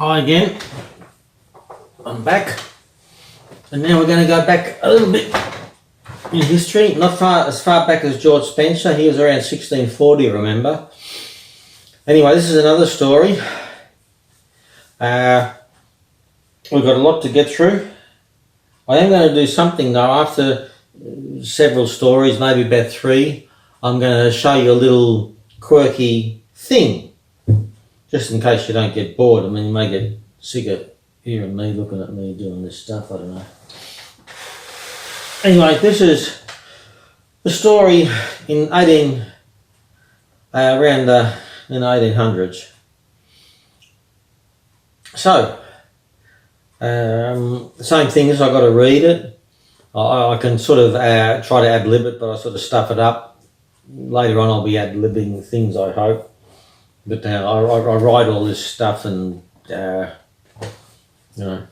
Hi again, I'm back, and now we're going to go back a little bit in history, not as far back as George Spencer. He was around 1640, remember. Anyway, this is another story. We've got a lot to get through. I am going to do something though, after several stories, maybe about 3, I'm going to show you a little quirky thing, just in case you don't get bored. I mean, you may get sick of hearing me looking at me doing this stuff, I don't know. Anyway, this is the story in around the 1800s. So, the same thing is, I've got to read it. I can sort of try to ad-lib it, but I sort of stuff it up. Later on I'll be ad-libbing things, I hope. But I write all this stuff and, you know,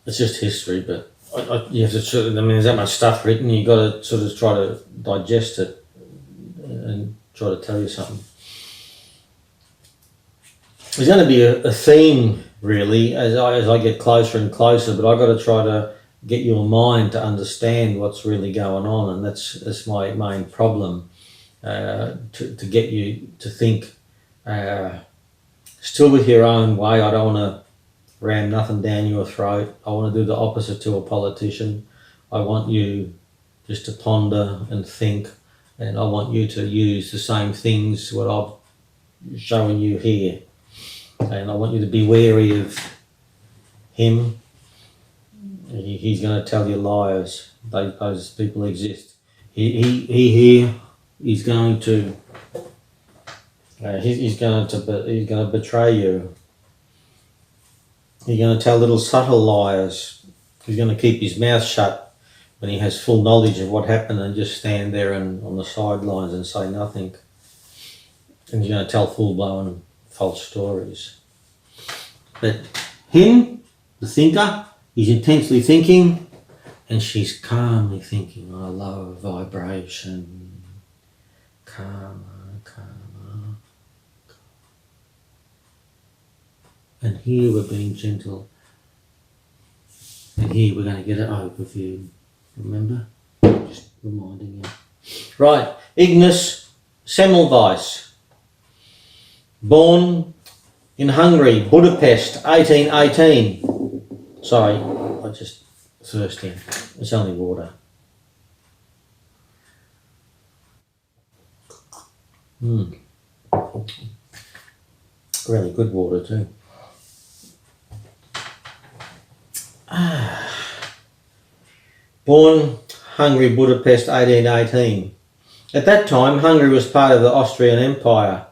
it's just history, but you have to sort of, I mean, there's that much stuff written, you've got to sort of try to digest it and try to tell you something. There's going to be a theme, really, as I get closer and closer, but I've got to try to get your mind to understand what's really going on, and that's my main problem, to get you to think still with your own way. I don't want to ram nothing down your throat. I want to do the opposite to a politician. I want you just to ponder and think, and I want you to use the same things what I'm showing you here. And I want you to be wary of him. He's going to tell you liars. Those people exist. He here. He's going to. He's going to betray you. He's going to tell little subtle liars. He's going to keep his mouth shut when he has full knowledge of what happened, and just stand there and on the sidelines and say nothing. And he's going to tell full-blown false stories. But him, the thinker, he's intensely thinking, and she's calmly thinking on a lower vibration. Calmer. And here we're being gentle. And here we're going to get an overview. Remember? Just reminding you. Right, Ignaz Semmelweis. Born in Hungary, Budapest, 1818. Sorry, I just thirsty. It's only water. Really good water too. Born Hungary, Budapest, 1818. At that time, Hungary was part of the Austrian Empire.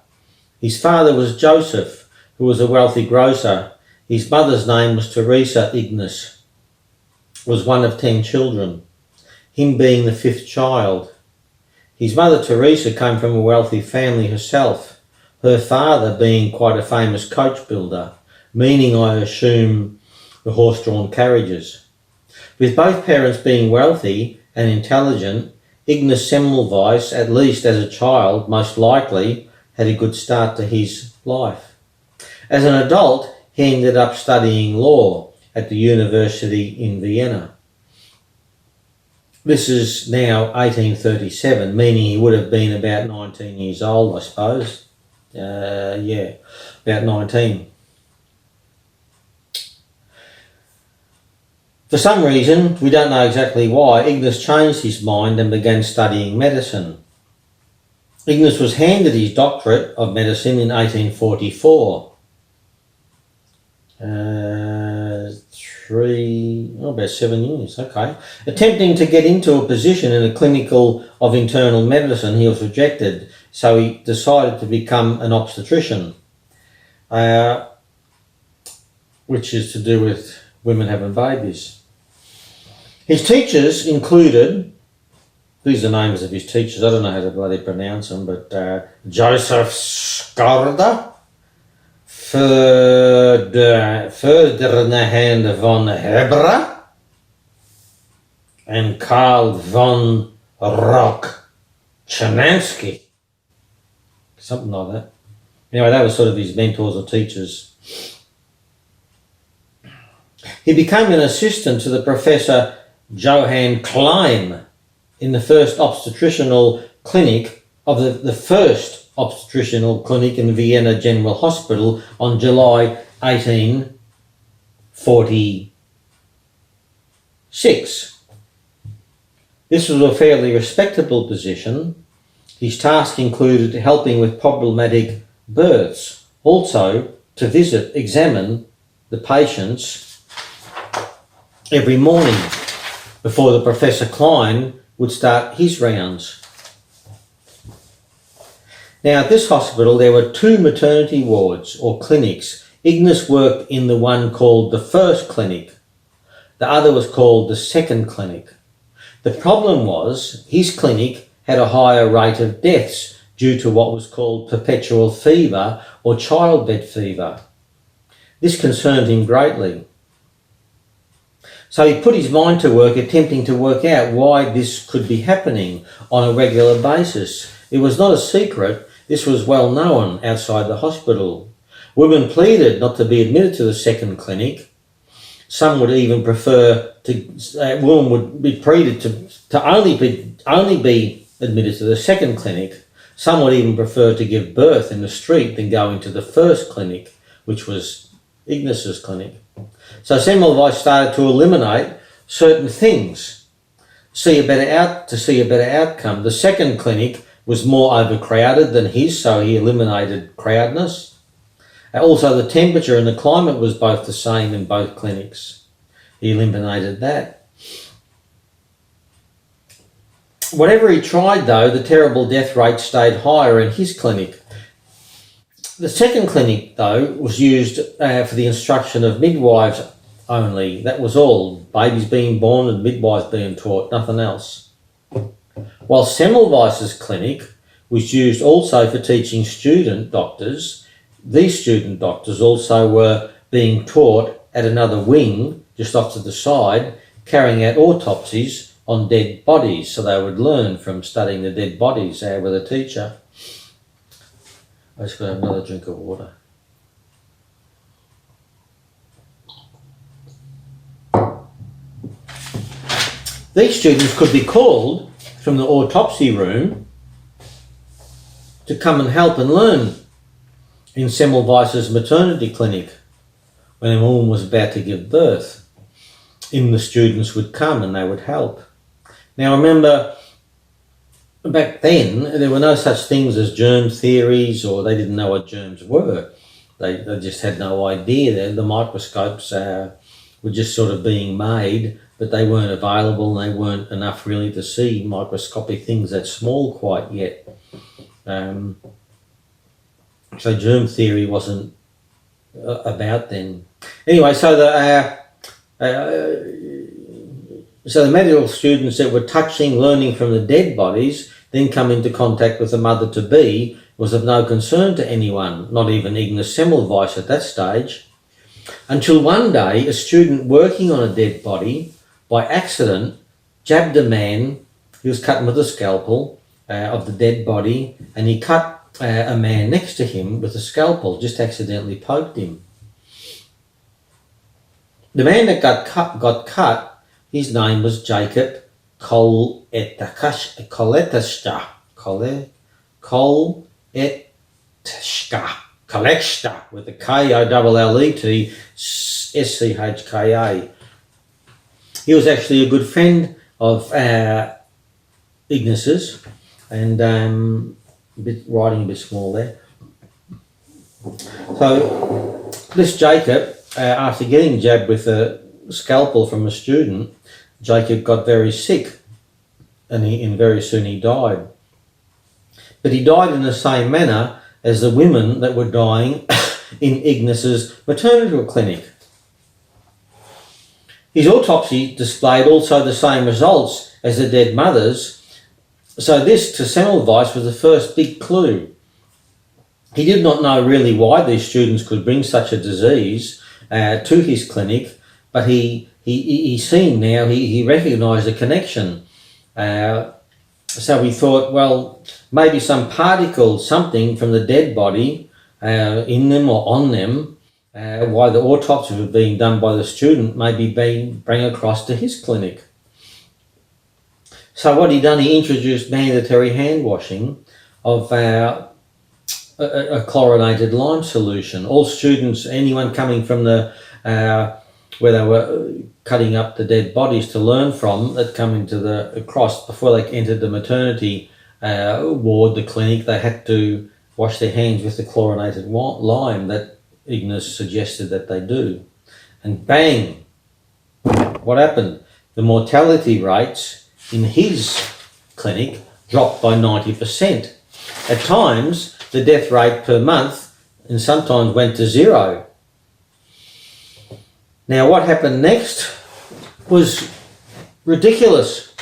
His father was Joseph, who was a wealthy grocer. His mother's name was Teresa. Ignaz was one of 10 children, him being the 5th child. His mother Teresa came from a wealthy family herself, her father being quite a famous coach builder, meaning, I assume, the horse-drawn carriages. With both parents being wealthy and intelligent, Ignaz Semmelweis, at least as a child, most likely had a good start to his life. As an adult, he ended up studying law at the university in Vienna. This is now 1837, meaning he would have been about 19 years old, I suppose. Yeah, about 19. For some reason, we don't know exactly why, Ignaz changed his mind and began studying medicine. Ignaz was handed his doctorate of medicine in 1844. About 7 years, okay. Attempting to get into a position in a clinical of internal medicine, he was rejected, so he decided to become an obstetrician, which is to do with women having babies. His teachers included, these are names of his teachers, I don't know how to bloody pronounce them, but Joseph Skorda, Ferdinand von Hebra, and Karl von Rock Chinansky. Something like that. Anyway, they were sort of his mentors or teachers. He became an assistant to the Professor Johann Klein in the first obstetrical clinic of the first obstetrical clinic in Vienna General Hospital on July 1846. This was a fairly respectable position. His task included helping with problematic births, also to examine the patients every morning before the Professor Klein would start his rounds. Now, at this hospital there were 2 maternity wards or clinics. Ignace worked in the one called the first clinic. The other was called the second clinic. The problem was his clinic had a higher rate of deaths due to what was called perpetual fever or childbed fever. This concerned him greatly. So he put his mind to work attempting to work out why this could be happening on a regular basis. It was not a secret. This was well known outside the hospital. Women pleaded not to be admitted to the second clinic. Some would even prefer women would be pleaded to only be admitted to the second clinic. Some would even prefer to give birth in the street than go into the first clinic, which was Ignace's clinic. So Semmelweis started to eliminate certain things to see a better outcome. The second clinic was more overcrowded than his, so he eliminated crowdness. Also, the temperature and the climate was both the same in both clinics. He eliminated that. Whatever he tried, though, the terrible death rate stayed higher in his clinic. The second clinic, though, was used for the instruction of midwives only. That was all. Babies being born and midwives being taught, nothing else. While Semmelweis's clinic was used also for teaching student doctors, these student doctors also were being taught at another wing, just off to the side, carrying out autopsies on dead bodies, so they would learn from studying the dead bodies with a teacher. I just got to have another drink of water. These students could be called from the autopsy room to come and help and learn in Semmelweis's maternity clinic when a woman was about to give birth. In the students would come and they would help. Now remember, back then there were no such things as germ theories, or they didn't know what germs were. They just had no idea. The microscopes were just sort of being made, but they weren't available and they weren't enough really to see microscopic things that small quite yet. So germ theory wasn't about then. Anyway, so the medical students that were touching, learning from the dead bodies, then come into contact with the mother-to-be was of no concern to anyone, not even Ignace Semmelweis at that stage, until one day a student working on a dead body, by accident, jabbed a man. He was cutting with a scalpel of the dead body, and he cut a man next to him with a scalpel, just accidentally poked him. The man that got cut, his name was Jacob Koletzka with a Kollett-Schka. He was actually a good friend of Ignace's, and writing a bit small there. So this Jacob, after getting jabbed with a scalpel from a student, Jacob got very sick, and very soon he died. But he died in the same manner as the women that were dying in Ignace's maternity clinic. His autopsy displayed also the same results as the dead mothers, so this to Semmelweis was the first big clue. He did not know really why these students could bring such a disease to his clinic, but he seen now, he recognised a connection. So he thought, well, maybe some particle, something from the dead body in them or on them, while the autopsy was being done by the student, maybe being bring across to his clinic. So what he done, he introduced mandatory hand washing of a chlorinated lime solution. All students, anyone coming from the where they were cutting up the dead bodies to learn from, that come into the cross before they entered the maternity ward, the clinic, they had to wash their hands with the chlorinated lime that Ignace suggested that they do. And bang, what happened? The mortality rates in his clinic dropped by 90%. At times, the death rate per month and sometimes went to zero. Now, what happened next was ridiculous.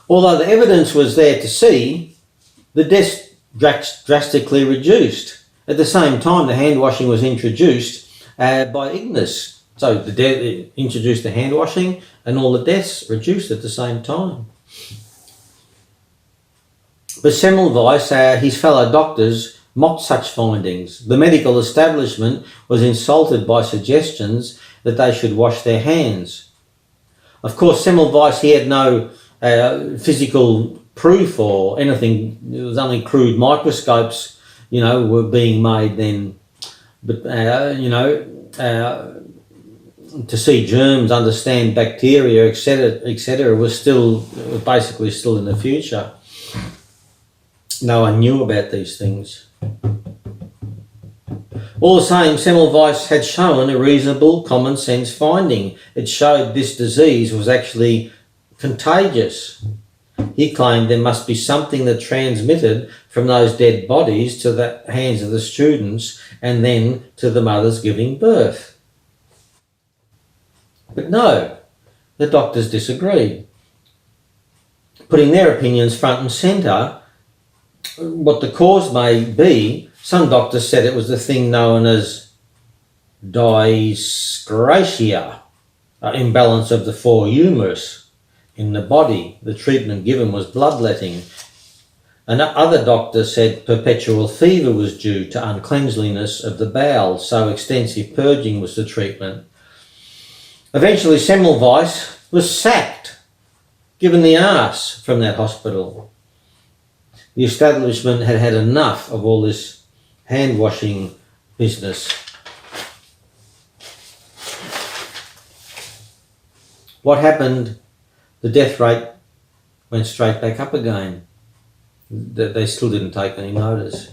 Although the evidence was there to see, the deaths drastically reduced. At the same time, the hand washing was introduced by Ignace. So the introduced the hand washing and all the deaths reduced at the same time. But Semmelweis, his fellow doctors, mocked such findings. The medical establishment was insulted by suggestions that they should wash their hands. Of course, Semmelweis, he had no physical proof or anything. It was only crude microscopes, were being made then. But, to see germs, understand bacteria, etc., was basically still in the future. No one knew about these things. All the same, Semmelweis had shown a reasonable common sense finding. It showed this disease was actually contagious. He claimed there must be something that transmitted from those dead bodies to the hands of the students and then to the mothers giving birth. But no, the doctors disagreed, putting their opinions front and centre. What the cause may be, some doctors said it was the thing known as dyscrasia, imbalance of the four humerus in the body. The treatment given was bloodletting. And other doctors said perpetual fever was due to uncleanliness of the bowels, so extensive purging was the treatment. Eventually Semmelweis was sacked, given the arse from that hospital. The establishment had had enough of all this hand washing business. What happened? The death rate went straight back up again. They still didn't take any notice.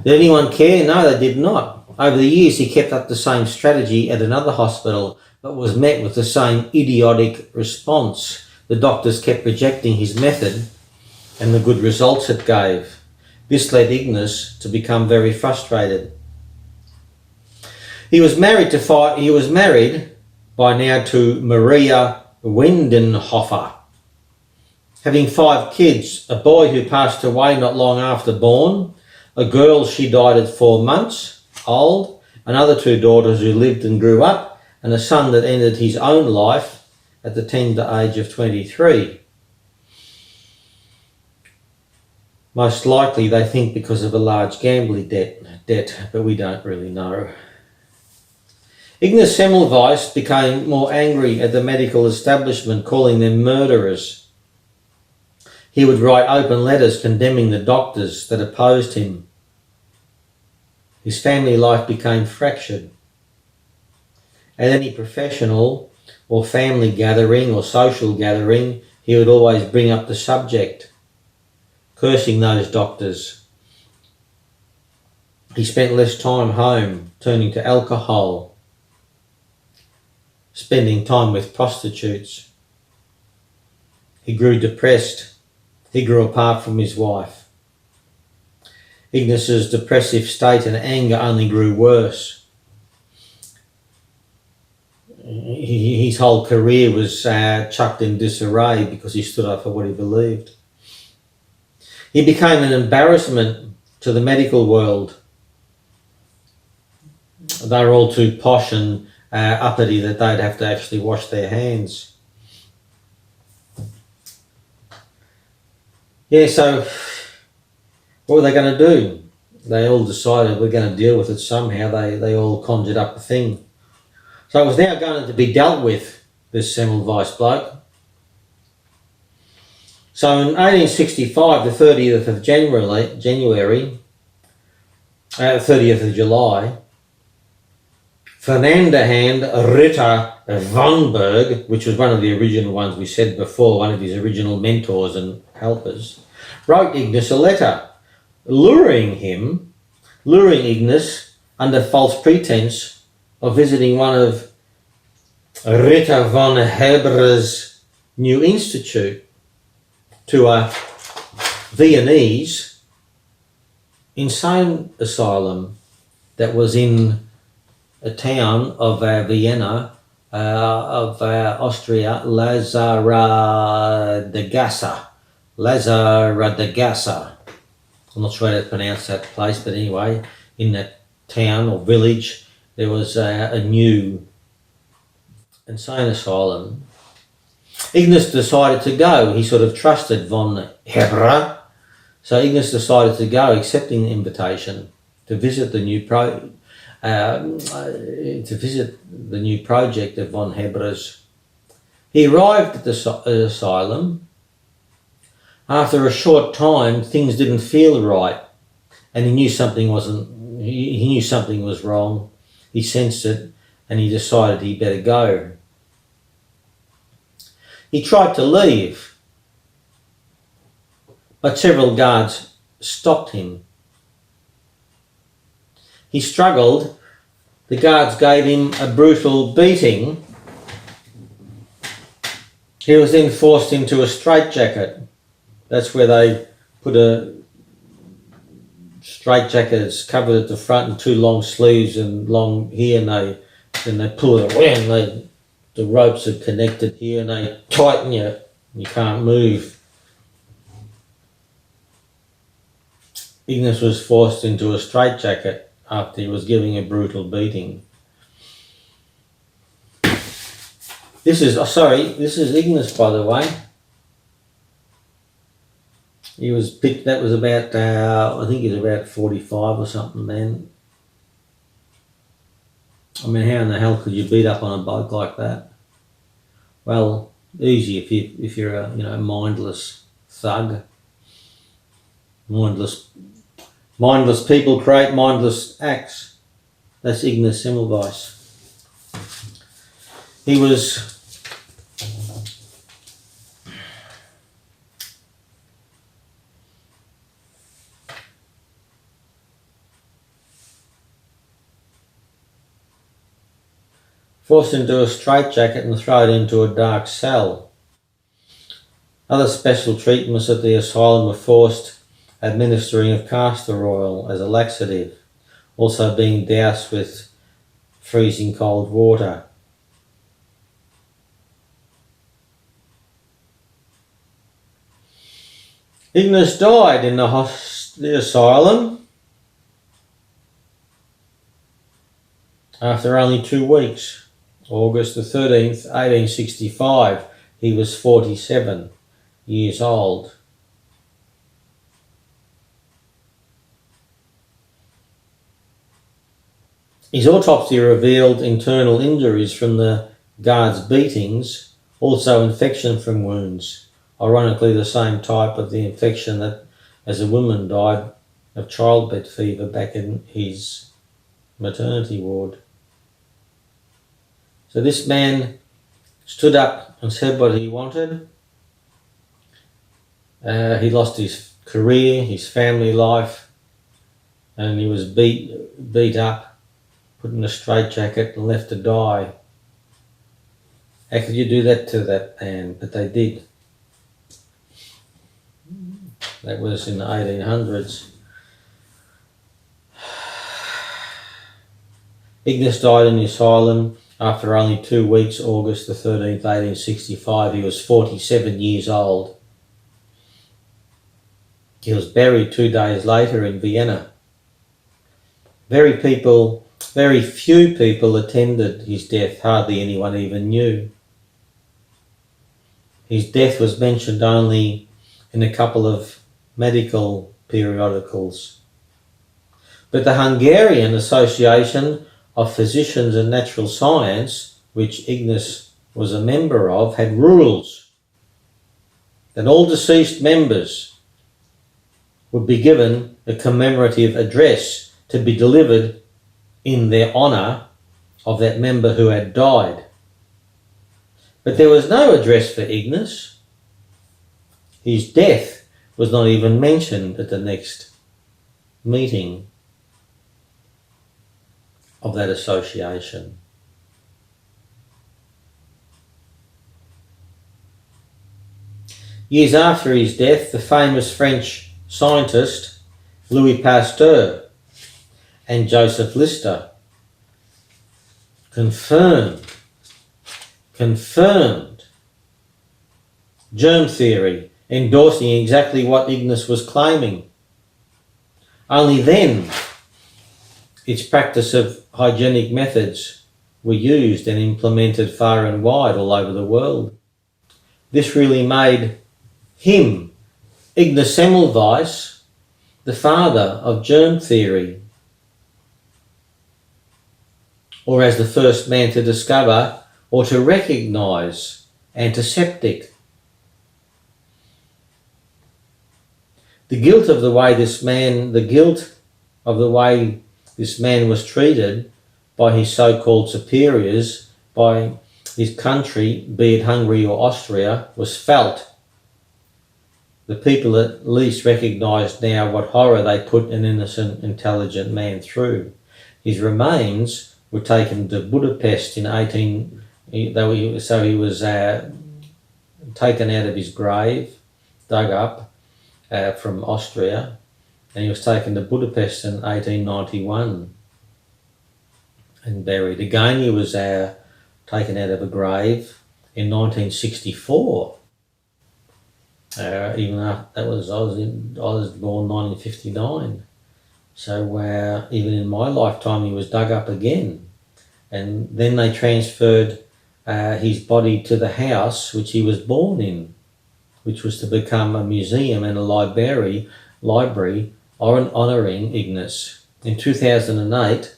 Did anyone care? No, they did not. Over the years he kept up the same strategy at another hospital, but was met with the same idiotic response. The doctors kept rejecting his method and the good results it gave. This led Ignace to become very frustrated. He was married by now to Maria Windenhofer, having 5 kids, a boy who passed away not long after born, a girl, she died at 4 months old, another 2 daughters who lived and grew up, and a son that ended his own life at the tender age of 23. Most likely they think because of a large gambling debt, but we don't really know. Ignace Semmelweis became more angry at the medical establishment, calling them murderers. He would write open letters condemning the doctors that opposed him. His family life became fractured. At any professional or family gathering or social gathering, he would always bring up the subject, cursing those doctors. He spent less time home, turning to alcohol, spending time with prostitutes. He grew depressed. He grew apart from his wife. Ignace's depressive state and anger only grew worse. His whole career was chucked in disarray because he stood up for what he believed. He became an embarrassment to the medical world. They were all too posh and uppity that they'd have to actually wash their hands. Yeah, so what were they going to do? they all decided we're going to deal with it somehow. They all conjured up a thing. So it was now going to be dealt with, this Semmelweis bloke. So in 1865, the 30th of January, 30th of July, Ferdinand Ritter von Berg, which was one of the original ones we said before, one of his original mentors and helpers, wrote Ignace a letter, luring Ignace under false pretense of visiting one of Ritter von Hebre's new institute to a Viennese insane asylum that was in a town of Vienna, of Austria, Lazaradegasa. I'm not sure how to pronounce that place, but anyway, in that town or village, there was a new insane asylum. Ignace decided to go. He sort of trusted von Hebre, so Ignace decided to go, accepting the invitation to visit the new project of von Hebre's. He arrived at the asylum. After a short time, things didn't feel right, and he knew something was wrong. He sensed it, and he decided he better go. He tried to leave, but several guards stopped him. He struggled. The guards gave him a brutal beating. He was then forced into a straitjacket. That's where they put a straitjacket that's covered at the front and two long sleeves and long here, and they pull it away, and the ropes are connected here, and they tighten you. You can't move. Ignace was forced into a straitjacket after he was giving a brutal beating. This is Ignace, by the way. He was picked, that was about, I think he was about 45 or something then. I mean, how in the hell could you beat up on a bloke like that? Well, easy if you're a mindless thug. Mindless people create mindless acts. That's Ignace Semmelweis. He was forced into a straitjacket and thrown into a dark cell. Other special treatments at the asylum were forced administering of castor oil as a laxative, also being doused with freezing cold water. Ignace died in the asylum after only 2 weeks. August the 13th, 1865. He was 47 years old. His autopsy revealed internal injuries from the guards' beatings, also infection from wounds. Ironically, the same type of the infection that as a woman died of childbed fever back in his maternity ward. So this man stood up and said what he wanted. He lost his career, his family life, and he was beat up, put in a straitjacket and left to die. How could you do that to that man? But they did. That was in the 1800s. Ignace died in the asylum after only 2 weeks, August the 13th, 1865. He was 47 years old. He was buried 2 days later in Vienna. Very few people attended his death, hardly anyone even knew. His death was mentioned only in a couple of medical periodicals. But the Hungarian Association of Physicians and Natural Science, which Ignace was a member of, had rules that all deceased members would be given a commemorative address to be delivered in their honour of that member who had died. But there was no address for Ignace. His death was not even mentioned at the next meeting of that association. Years after his death, the famous French scientist Louis Pasteur and Joseph Lister confirmed germ theory, endorsing exactly what Ignace was claiming. Only then its practice of hygienic methods were used and implemented far and wide all over the world. This really made him, Ignace Semmelweis, the father of germ theory, or as the first man to discover or to recognise antiseptic. The guilt of the way this man was treated by his so-called superiors, by his country, be it Hungary or Austria, was felt. The people at least recognised now what horror they put an innocent, intelligent man through. His remains were taken to Budapest in he was taken out of his grave, dug up from Austria, and he was taken to Budapest in 1891 and buried. Again, he was taken out of a grave in 1964. Even after that was, I was born 1959. So even in my lifetime, he was dug up again, and then they transferred his body to the house which he was born in, which was to become a museum and a library honouring Ignace. In 2008,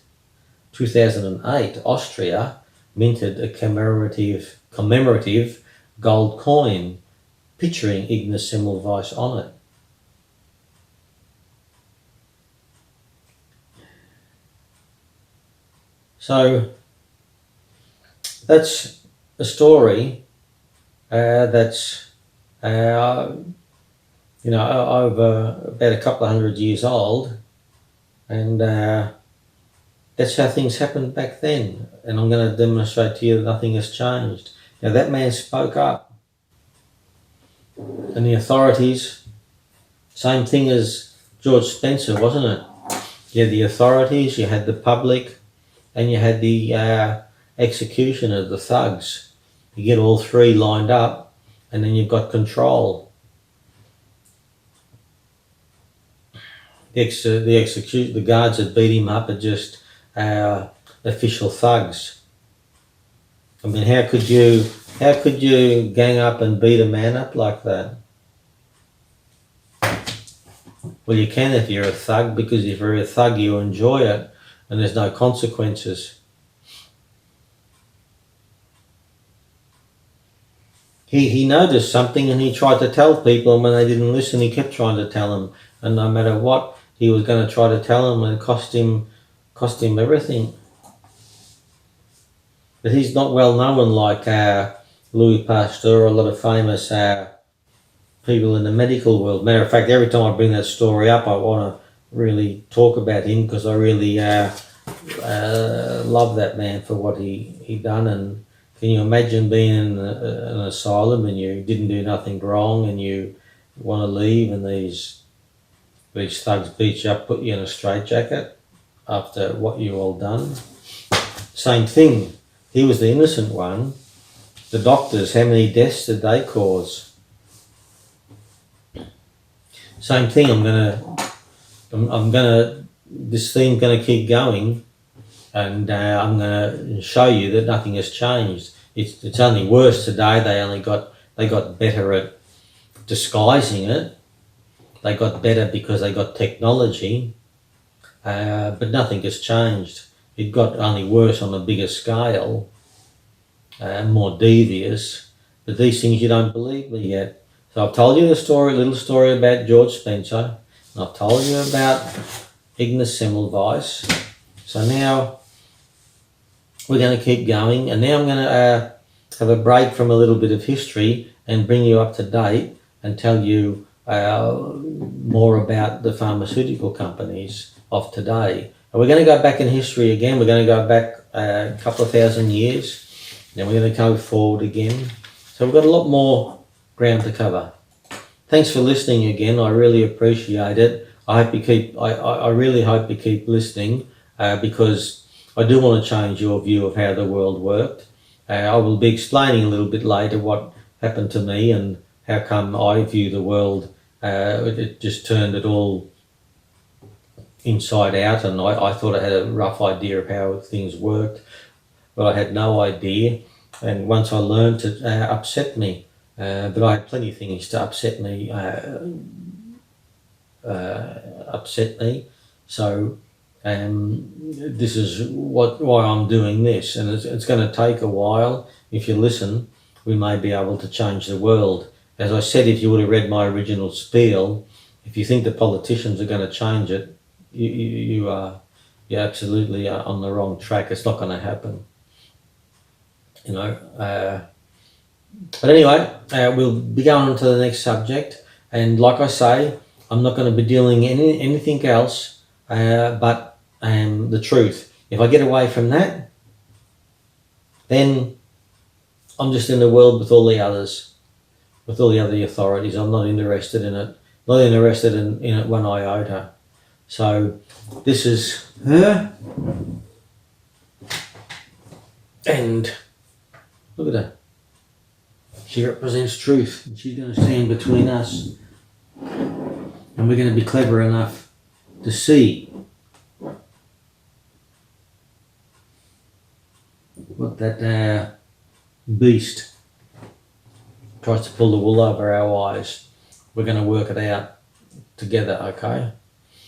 Austria minted a commemorative gold coin picturing Ignace Semmelweis on it. So that's a story that's over about a couple of 100 years old, and that's how things happened back then. And I'm going to demonstrate to you that nothing has changed. Now, that man spoke up, and the authorities, same thing as George Spencer, wasn't it? You had the authorities, you had the public, and you had the executioner, the thugs. You get all three lined up, and then you've got control. The guards that beat him up are just official thugs. I mean, how could you gang up and beat a man up like that? Well, you can if you're a thug, because if you're a thug, you enjoy it, and there's no consequences. He noticed something, and he tried to tell people, and when they didn't listen, he kept trying to tell them, and no matter what, he was going to try to tell them, and it cost him everything. But he's not well known like Louis Pasteur or a lot of famous people in the medical world. Matter of fact, every time I bring that story up, I want to really talk about him, because I really love that man for what he done. And can you imagine being in an asylum and you didn't do nothing wrong, and you want to leave, and these thugs beat you up, put you in a straitjacket after what you all done? Same thing. He was the innocent one. The doctors, how many deaths did they cause? Same thing. This theme's gonna keep going, and I'm gonna show you that nothing has changed. It's only worse today. They got better at disguising it. They got better because they got technology. but nothing has changed. It got only worse on a bigger scale, more devious. But these things you don't believe me yet. So I've told you the story, little story about George Spencer, and I've told you about Ignaz Semmelweis. So now we're going to keep going, and now I'm going to have a break from a little bit of history and bring you up to date and tell you more about the pharmaceutical companies of today. And we're going to go back in history again. We're going to go back a couple of thousand years, then we're going to go forward again. So we've got a lot more ground to cover. Thanks for listening again. I really appreciate it. I really hope you keep listening because I do want to change your view of how the world worked. I will be explaining a little bit later what happened to me and how come I view the world. It just turned it all inside out, and I thought I had a rough idea of how things worked, but I had no idea. And once I learned, it upset me. But I had plenty of things to upset me. So this is why I'm doing this, and it's going to take a while. If you listen, we may be able to change the world. As I said, if you would have read my original spiel, if you think the politicians are going to change it, you're absolutely on the wrong track. It's not going to happen. But anyway, we'll be going on to the next subject, and like I say, I'm not going to be dealing anything else but the truth. If I get away from that, then I'm just in the world with all the others, with all the other authorities. I'm not interested in it, not interested in it one iota. So this is her, and look at her. She represents truth, and she's going to stand between us, and we're going to be clever enough to see what that beast tries to pull the wool over our eyes. We're going to work it out together, okay?